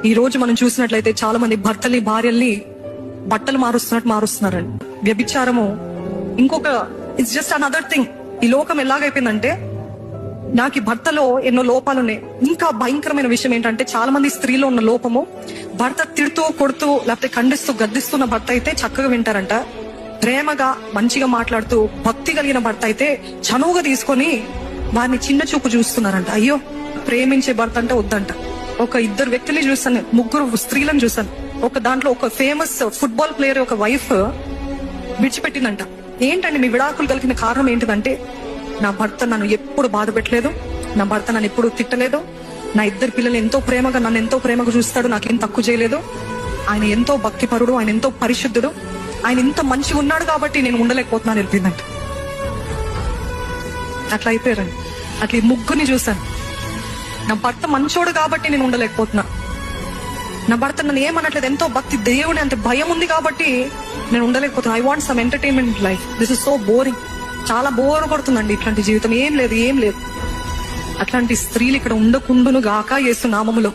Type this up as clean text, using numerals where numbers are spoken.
ఈ రోజు మనం చూసినట్లయితే చాలా మంది భర్తల్ని భార్యల్ని బట్టలు మారుస్తున్నారండి. వ్యభిచారము ఇంకొక ఇట్స్ జస్ట్ అనదర్ థింగ్. ఈ లోకం ఎలాగైపోయిందంటే, నాకు ఈ భర్తలో ఎన్నో లోపాలు ఉన్నాయి. ఇంకా భయంకరమైన విషయం ఏంటంటే, చాలా మంది స్త్రీలో ఉన్న లోపము, భర్త తిడుతూ కొడుతూ లేకపోతే ఖండిస్తూ గద్దిస్తున్న భర్త అయితే చక్కగా వింటారంట. ప్రేమగా మంచిగా మాట్లాడుతూ భక్తి కలిగిన భర్త అయితే చనువుగా తీసుకొని వారిని చిన్న చూపు చూస్తున్నారంట. అయ్యో, ప్రేమించే భర్త అంటే వద్దంట. ఒక ఇద్దరు వ్యక్తులు చూస్తాను, ముగ్గురు స్త్రీలను చూస్తాను. ఒక దాంట్లో ఒక ఫేమస్ ఫుట్బాల్ ప్లేయర్ ఒక వైఫ్ విడిచిపెట్టిందంట. ఏంటండి మీ విడాకులు కలిగిన కారణం ఏంటిదంటే, నా భర్త నన్ను ఎప్పుడు బాధ పెట్టలేదు, నా భర్త నన్ను ఎప్పుడు తిట్టలేదు, నా ఇద్దరు పిల్లలు ఎంతో ప్రేమగా నన్ను ఎంతో ప్రేమగా చూస్తాడు, నాకేం తక్కువ చేయలేదు, ఆయన ఎంతో భక్తిపరుడు, ఆయన ఎంతో పరిశుద్ధుడు, ఆయన ఇంత మంచిగా ఉన్నాడు కాబట్టి నేను ఉండలేకపోతున్నాను చెప్పిందంట. అట్లా అయిపోయారండి. అట్లా ఈ ముగ్గురిని చూశాను. నా భర్త మంచోడు కాబట్టి నేను ఉండలేకపోతున్నా, నా భర్త నన్ను ఏమనట్లేదు, ఎంతో భక్తి, దేవుని అంత భయం ఉంది కాబట్టి నేను ఉండలేకపోతున్నా. I want some entertainment life, this is so boring. చాలా బోర్ కొడుతుందండి ఇట్లాంటి జీవితం. ఏం లేదు. అట్లాంటి స్త్రీలు ఇక్కడ ఉండకుండును గాక యేసు నామములో.